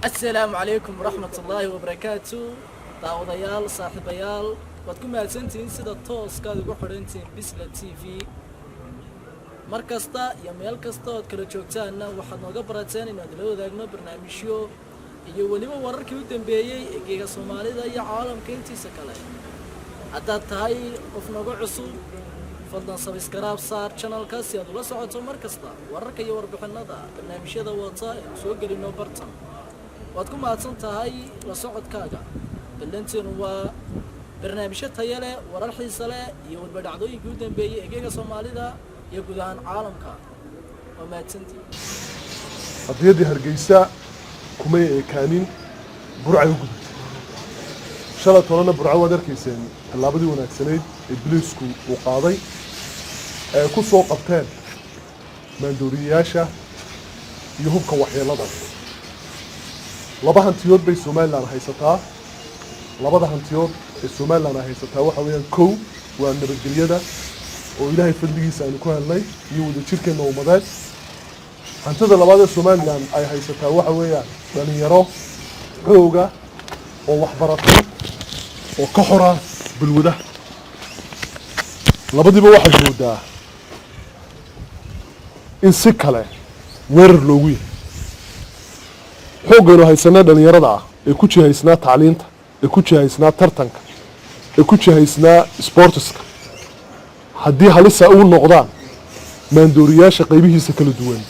السلام عليكم ورحمة الله وبركاته. داوديال صاحبيال وادكم مالسنتين سيدا توس كادو قحرنتين بسلا تي في مركزتا يا ميل كاستا واد كلا جوجتانا waxaad nooga barateen inaad la wadaagno barnaamijyo iyo waliba wararkii u dambeeyay ee geega Soomaalida iyo caalamka intiisa kale. Haddaad tahay qof nooga cusub fadlan subscribe saar channelka si aad ula socoto markasta wararka iyo warbixinada barnaamijyada wata ee soo gelino bartan. waad ku mahadsan tahay la socodkaaga ballanteenu waa barnaamijyo tayo leh warar xiiso leh iyo warbixinooyin u dambeeyay ee geega Soomaalida iyo guud ahaan caalamka oo mahadsantii qadiyadii Hargeysa kuma eekaanin burcay u gudubtay shalay toona burcay wad arkayseen tallaabadii wanaagsaneyd ee biliisku uu qaaday ee ku soo qabteen maandooriyaasha iyo hubka waxyeelada laba hantiyood bay Soomaaliland haysataa labada hantiyood ee Soomaaliland haysataa waxa weeyaan kow waa nabadgelyada oo Ilaahay fadligiisa aynu ku helnay iyo wada jirkeena ummadeed hantada labaad ee Soomaaliland ay haysataa waxa weeyaan dhalinyaro xooga oo wax baratay oo ka xora bulwada labadiiba waxa joodaa in si kale weerar loogu yahay xooggeenu haysanaa dhalinyarada ee ku jihaysnaa tacliinta ee ku jihaysnaa tartanka ee ku jihaysnaa sportska haddii halisa ugu noqdaan maandooriyaasha qaybihiisa kala duwan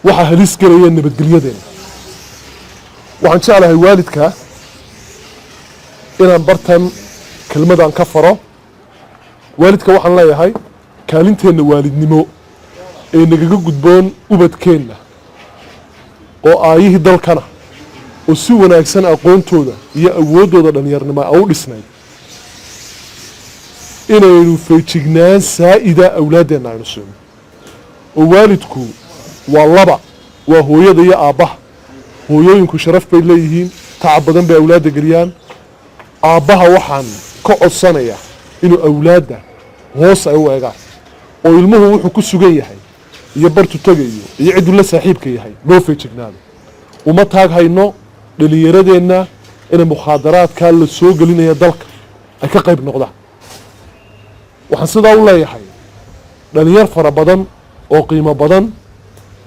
waxa halis galaya nabadgelyadeena waxaan jeclahay waalidka inaan bartan kelmadan ka faro waalidka waxaan leeyahay kaalinteena waalidnimo ee nagaga gudboon ubadkeena oo aayihii dalkana oo si wanaagsan aqoontooda iyo awoodooda dhalinyarnimo u dhisnay inaynu feejignaan saa'ida awlaadeena aynu siino oo waalidku waa laba waa hooyada iyo aabbaha hooyooyinku sharaf bay leeyihiin tacab badan bay awlaadda geliyaan aabbaha waxaan ka codsanayaa inuu awlaadda hoos ay u eegaan oo ilmuhu wuxuu ku sugan yahay iyo bartu tagayo iyo ciduu la saaxiibka yahay loo feejignaado uma taag hayno dhalinyaradeenna inay mukhaadaraadka la soo gelinaya dalka ay ka qayb noqdaan waxaan sidaa u leeyahay dhalinyar fara badan oo qiimo badan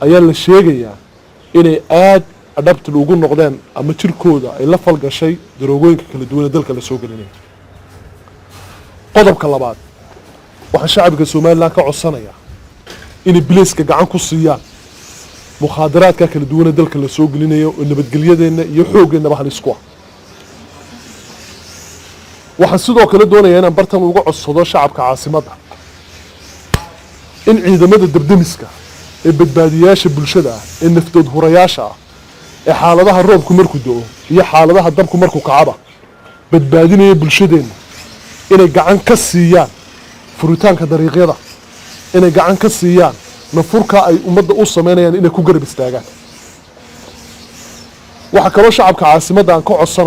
ayaa la sheegayaa inay aad adhabtil ugu noqdeen ama jirkooda ay la falgashay daroogooyinka kala duwan ee dalka la soo gelinaya qodobka labaad waxaan shacabka Soomaaliland ka codsanayaa inay biliiska gacan ku siiyaan mukhaadaraadka kala duwan ee dalka la soo gelinayo oo nabadgelyadeena iyo xooggeennaba halis ku ah waxaan sidoo kale doonayaa inaan bartan uga codsado shacabka caasimadda in ciidamada dardamiska ee badbaadiyaasha bulshada ee naftood hurayaasha ee xaaladaha roobku markuu da'o iyo xaaladaha dabku markuu kacaba badbaadinaya bulshadeena inay gacan ka siiyaan furitaanka dariiqyada inay gacan ka siiyaan nafurka ay ummadda u sameynayaan inay ku garab istaagaan waxa kaloo shacabka caasimadda aan ka codsan